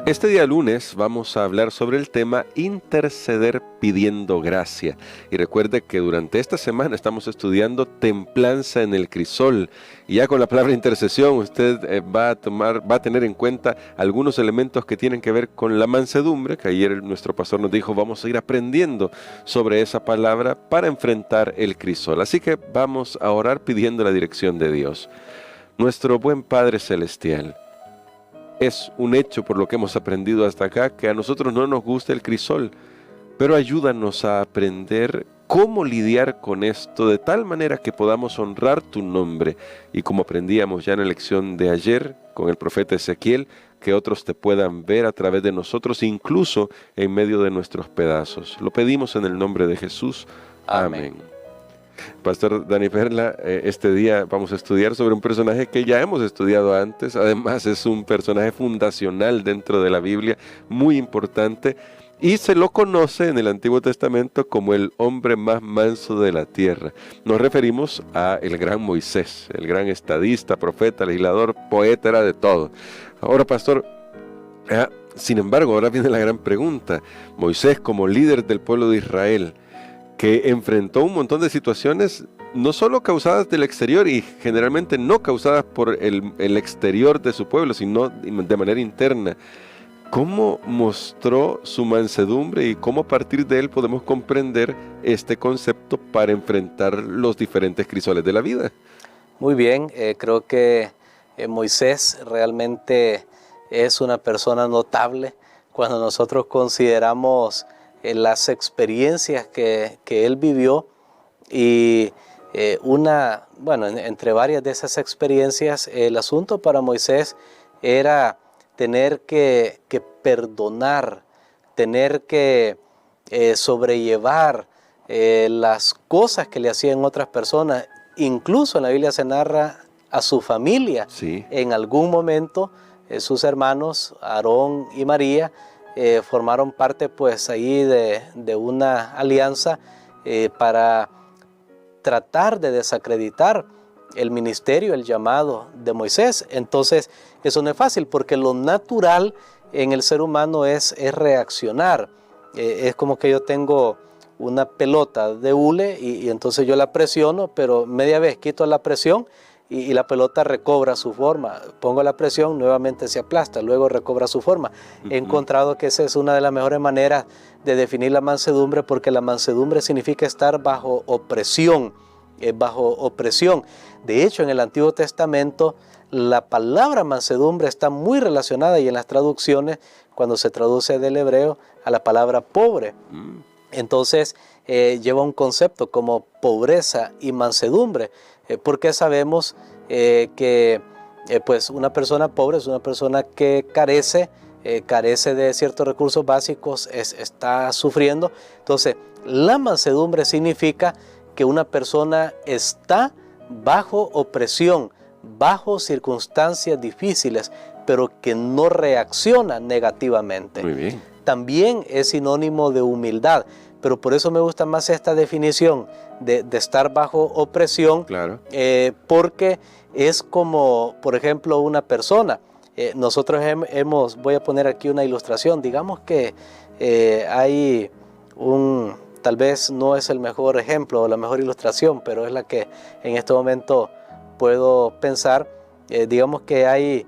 Este día lunes vamos a hablar sobre el tema interceder pidiendo gracia. Y recuerde que durante esta semana estamos estudiando templanza en el crisol. Y ya con la palabra intercesión usted va a tener en cuenta algunos elementos que tienen que ver con la mansedumbre, que ayer nuestro pastor nos dijo vamos a ir aprendiendo sobre esa palabra para enfrentar el crisol. Así que vamos a orar pidiendo la dirección de Dios. Nuestro buen Padre Celestial, es un hecho por lo que hemos aprendido hasta acá que a nosotros no nos gusta el crisol, pero ayúdanos a aprender cómo lidiar con esto de tal manera que podamos honrar tu nombre y como aprendíamos ya en la lección de ayer con el profeta Ezequiel, que otros te puedan ver a través de nosotros, incluso en medio de nuestros pedazos. Lo pedimos en el nombre de Jesús. Amén. Pastor Dani Perla, este día vamos a estudiar sobre un personaje que ya hemos estudiado antes. Además es un personaje fundacional dentro de la Biblia, muy importante, y se lo conoce en el Antiguo Testamento como el hombre más manso de la tierra. Nos referimos a el gran Moisés, el gran estadista, profeta, legislador, poeta, era de todo. Ahora, pastor, sin embargo, ahora viene la gran pregunta. Moisés, como líder del pueblo de Israel, que enfrentó un montón de situaciones, no solo causadas del exterior y generalmente no causadas por el exterior de su pueblo, sino de manera interna. ¿Cómo mostró su mansedumbre y cómo a partir de él podemos comprender este concepto para enfrentar los diferentes crisoles de la vida? Muy bien, creo que Moisés realmente es una persona notable cuando nosotros consideramos las experiencias que él vivió y entre varias de esas experiencias, el asunto para Moisés era tener que perdonar, tener que sobrellevar las cosas que le hacían otras personas. Incluso en la Biblia se narra a su familia. Sí. En algún momento sus hermanos, Aarón y María, formaron parte pues ahí de una alianza para tratar de desacreditar el ministerio, el llamado de Moisés. Entonces eso no es fácil porque lo natural en el ser humano es reaccionar. Es como que yo tengo una pelota de hule y entonces yo la presiono, pero media vez quito la presión y la pelota recobra su forma. Pongo la presión, nuevamente se aplasta, luego recobra su forma. He encontrado que esa es una de las mejores maneras de definir la mansedumbre, porque la mansedumbre significa estar bajo opresión, De hecho, en el Antiguo Testamento, la palabra mansedumbre está muy relacionada, y en las traducciones, cuando se traduce del hebreo, a la palabra pobre. Entonces, lleva un concepto como pobreza y mansedumbre, porque sabemos que pues una persona pobre es una persona que carece de ciertos recursos básicos, está sufriendo. Entonces, la mansedumbre significa que una persona está bajo opresión, bajo circunstancias difíciles, pero que no reacciona negativamente. Muy bien. También es sinónimo de humildad, pero por eso me gusta más esta definición de estar bajo opresión. Claro. Porque es como, por ejemplo, una persona. Nosotros voy a poner aquí una ilustración. Digamos que hay tal vez no es el mejor ejemplo o la mejor ilustración, pero es la que en este momento puedo pensar. Digamos que hay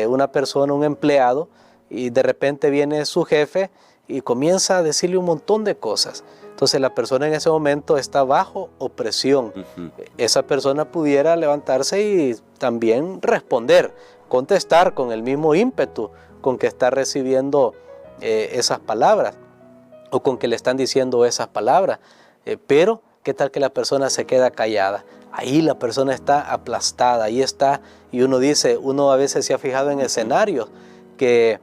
una persona, un empleado, y de repente viene su jefe y comienza a decirle un montón de cosas. Entonces la persona en ese momento está bajo opresión. Esa persona pudiera levantarse y también responder, contestar con el mismo ímpetu con que está recibiendo esas palabras, o con que le están diciendo esas palabras. Pero, ¿qué tal que la persona se queda callada? Ahí la persona está aplastada, ahí está. Y uno a veces se ha fijado en escenarios que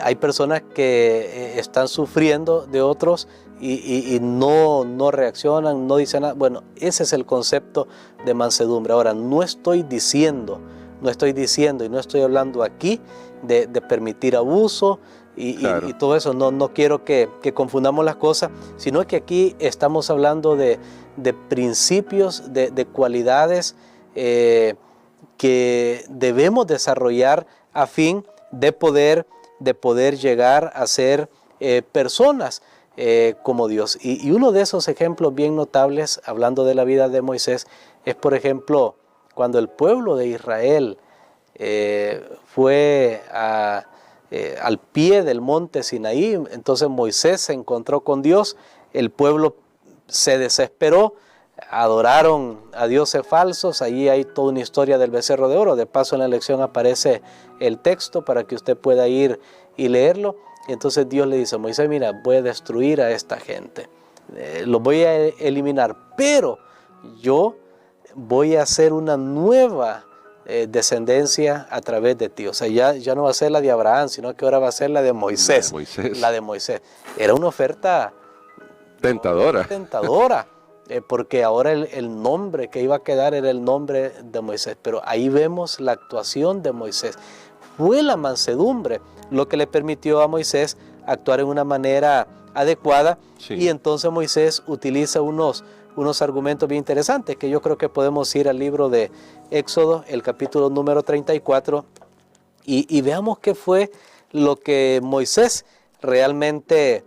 hay personas que están sufriendo de otros y no reaccionan, no dicen nada. Bueno, ese es el concepto de mansedumbre. Ahora, no estoy diciendo y no estoy hablando aquí de permitir abuso y todo eso. No quiero que confundamos las cosas, sino que aquí estamos hablando de principios, de cualidades que debemos desarrollar a fin de poder de poder llegar a ser personas como Dios. Y uno de esos ejemplos bien notables, hablando de la vida de Moisés, es por ejemplo cuando el pueblo de Israel fue al pie del monte Sinaí. Entonces Moisés se encontró con Dios, el pueblo se desesperó, adoraron a dioses falsos. Allí hay toda una historia del becerro de oro. De paso en la lección aparece el texto para que usted pueda ir y leerlo. Y entonces Dios le dice a Moisés: mira, voy a destruir a esta gente, los voy a eliminar, pero yo voy a hacer una nueva descendencia a través de ti. O sea, ya no va a ser la de Abraham, sino que ahora va a ser la de Moisés. La de Moisés. Era una oferta tentadora, porque ahora el nombre que iba a quedar era el nombre de Moisés. Pero ahí vemos la actuación de Moisés. Fue la mansedumbre lo que le permitió a Moisés actuar en una manera adecuada. Sí. Y entonces Moisés utiliza unos argumentos bien interesantes, que yo creo que podemos ir al libro de Éxodo, el capítulo número 34, y veamos qué fue lo que Moisés realmente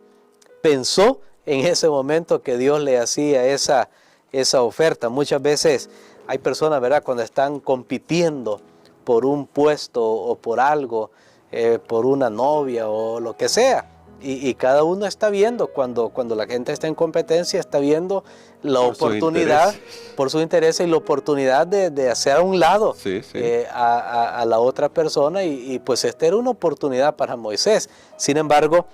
pensó en ese momento que Dios le hacía esa oferta. Muchas veces hay personas, ¿verdad?, cuando están compitiendo por un puesto o por algo, por una novia o lo que sea. Y cada uno está viendo, cuando la gente está en competencia, está viendo la oportunidad, por su interés, y la oportunidad de hacer a un lado a la otra persona. Y pues esta era una oportunidad para Moisés. Sin embargo,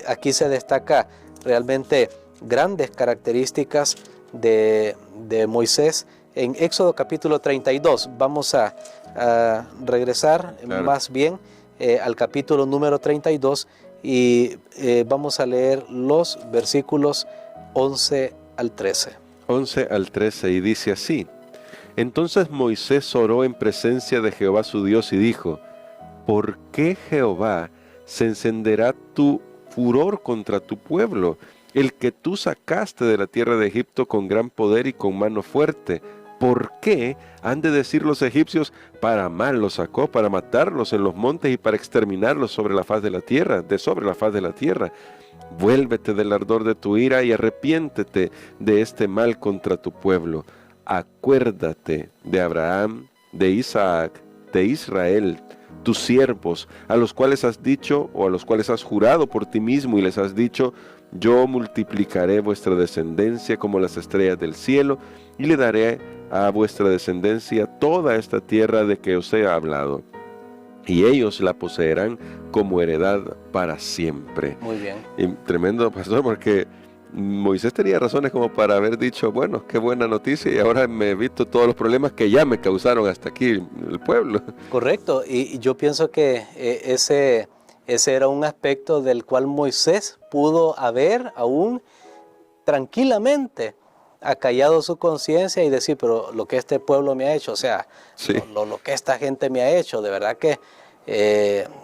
aquí se destaca realmente grandes características de Moisés. En Éxodo capítulo 32, vamos a regresar más bien al capítulo número 32, y vamos a leer los versículos 11 al 13. 11 al 13, y dice así: Entonces Moisés oró en presencia de Jehová su Dios y dijo: ¿Por qué, Jehová, se encenderá tu furor contra tu pueblo, el que tú sacaste de la tierra de Egipto con gran poder y con mano fuerte? ¿Por qué han de decir los egipcios: para mal los sacó, para matarlos en los montes y para exterminarlos sobre la faz de la tierra, sobre la faz de la tierra? Vuélvete del ardor de tu ira y arrepiéntete de este mal contra tu pueblo. Acuérdate de Abraham, de Isaac, de Israel, tus siervos, a los cuales has dicho, o a los cuales has jurado por ti mismo y les has dicho: yo multiplicaré vuestra descendencia como las estrellas del cielo, y le daré a vuestra descendencia toda esta tierra de que os he hablado, y ellos la poseerán como heredad para siempre. Muy bien. Y tremendo, pastor, porque Moisés tenía razones como para haber dicho: bueno, qué buena noticia, y ahora me he visto todos los problemas que ya me causaron hasta aquí el pueblo. Correcto, y yo pienso que ese era un aspecto del cual Moisés pudo haber aún tranquilamente acallado su conciencia y decir: pero lo que este pueblo me ha hecho, o sea, sí, lo que esta gente me ha hecho, de verdad que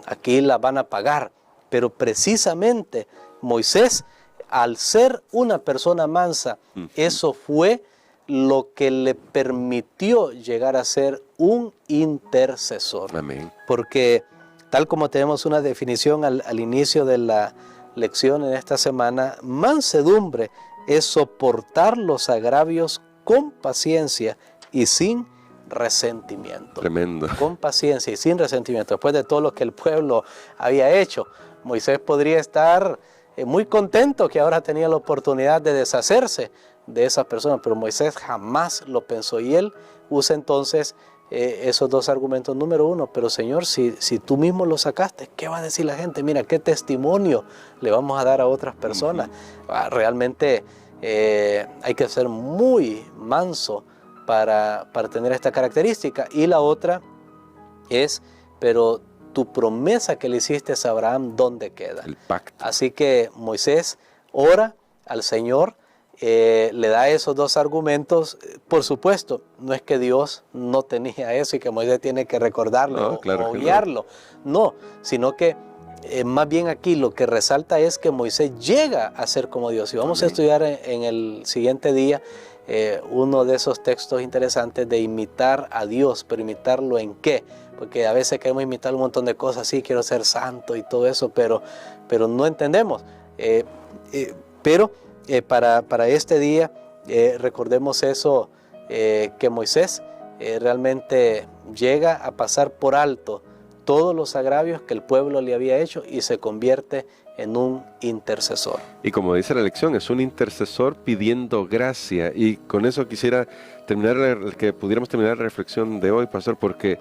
aquí la van a pagar. Pero precisamente Moisés, al ser una persona mansa, eso fue lo que le permitió llegar a ser un intercesor. Amén. Porque tal como tenemos una definición al inicio de la lección en esta semana, mansedumbre es soportar los agravios con paciencia y sin resentimiento. Tremendo. Con paciencia y sin resentimiento. Después de todo lo que el pueblo había hecho, Moisés podría estar muy contento que ahora tenía la oportunidad de deshacerse de esas personas, pero Moisés jamás lo pensó, y él usa entonces esos dos argumentos. Número uno: pero Señor, si tú mismo lo sacaste, ¿qué va a decir la gente? Mira, ¿qué testimonio le vamos a dar a otras personas? Realmente hay que ser muy manso para tener esta característica. Y la otra es: pero tu promesa que le hiciste a Abraham, ¿dónde queda? El pacto. Así que Moisés ora al Señor, le da esos dos argumentos. Por supuesto, no es que Dios no tenía eso y que Moisés tiene que recordarlo o guiarlo. No, sino que más bien aquí lo que resalta es que Moisés llega a ser como Dios. Y vamos a estudiar en el siguiente día uno de esos textos interesantes de imitar a Dios. ¿Pero imitarlo en qué? porque a veces queremos imitar un montón de cosas, sí, quiero ser santo y todo eso, pero no entendemos. Para este día, recordemos eso, que Moisés realmente llega a pasar por alto todos los agravios que el pueblo le había hecho y se convierte en un intercesor. Y como dice la lección, es un intercesor pidiendo gracia. Y con eso quisiera que pudiéramos terminar la reflexión de hoy, pastor, porque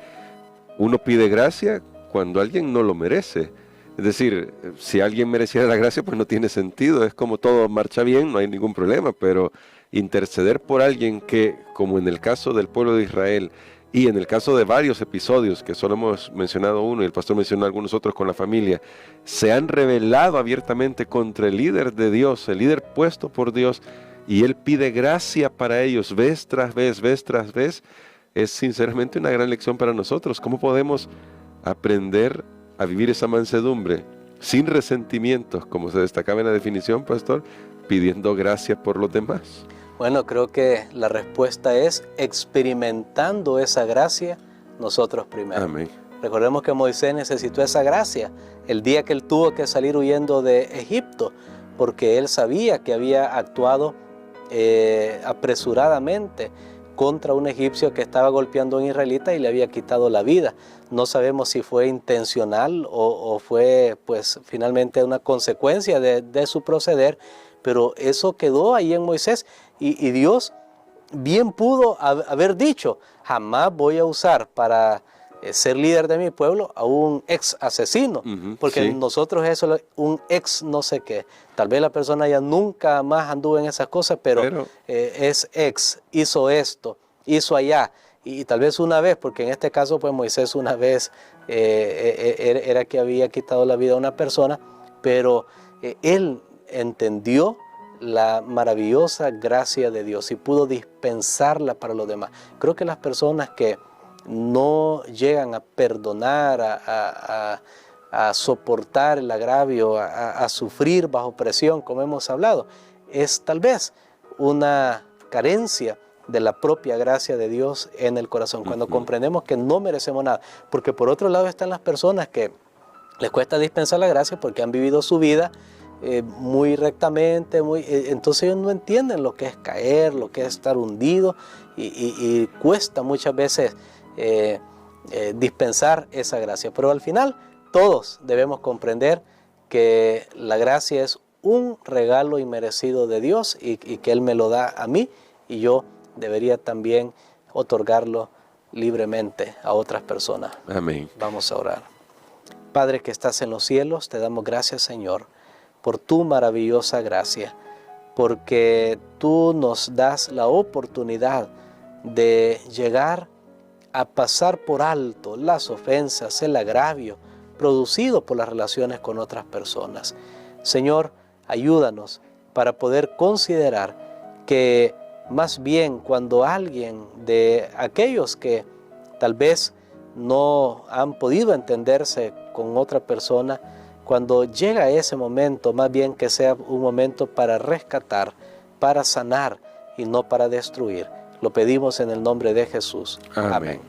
uno pide gracia cuando alguien no lo merece. Es decir, si alguien mereciera la gracia, pues no tiene sentido. Es como todo marcha bien, no hay ningún problema, pero interceder por alguien que, como en el caso del pueblo de Israel, y en el caso de varios episodios, que solo hemos mencionado uno y el pastor mencionó algunos otros con la familia, se han rebelado abiertamente contra el líder de Dios, el líder puesto por Dios, y Él pide gracia para ellos vez tras vez, es sinceramente una gran lección para nosotros. ¿Cómo podemos aprender a vivir esa mansedumbre sin resentimientos, como se destacaba en la definición, pastor, pidiendo gracia por los demás? Bueno, creo que la respuesta es experimentando esa gracia nosotros primero. Amén. Recordemos que Moisés necesitó esa gracia el día que él tuvo que salir huyendo de Egipto, porque él sabía que había actuado apresuradamente contra un egipcio que estaba golpeando a un israelita y le había quitado la vida. No sabemos si fue intencional o fue pues finalmente una consecuencia de su proceder, pero eso quedó ahí en Moisés y Dios bien pudo haber dicho, jamás voy a usar para ser líder de mi pueblo a un ex asesino, porque sí. nosotros eso, un ex no sé qué, tal vez la persona ya nunca más anduvo en esas cosas, pero es ex, hizo esto, hizo allá, y tal vez una vez, porque en este caso pues Moisés una vez era que había quitado la vida a una persona, pero él entendió la maravillosa gracia de Dios y pudo dispensarla para los demás. Creo que las personas que no llegan a perdonar, a soportar el agravio, a sufrir bajo presión, como hemos hablado, es tal vez una carencia de la propia gracia de Dios en el corazón, cuando comprendemos que no merecemos nada. Porque por otro lado están las personas que les cuesta dispensar la gracia porque han vivido su vida muy rectamente, entonces ellos no entienden lo que es caer, lo que es estar hundido y cuesta muchas veces dispensar esa gracia. Pero al final todos debemos comprender que la gracia es un regalo inmerecido de Dios y que Él me lo da a mí y yo debería también otorgarlo libremente a otras personas. Amén. Vamos a orar. Padre que estás en los cielos, te damos gracias, Señor, por tu maravillosa gracia, porque tú nos das la oportunidad de llegar a pasar por alto las ofensas, el agravio producido por las relaciones con otras personas. Señor, ayúdanos para poder considerar que más bien cuando alguien de aquellos que tal vez no han podido entenderse con otra persona, cuando llega ese momento, más bien que sea un momento para rescatar, para sanar y no para destruir. Lo pedimos en el nombre de Jesús. Amén.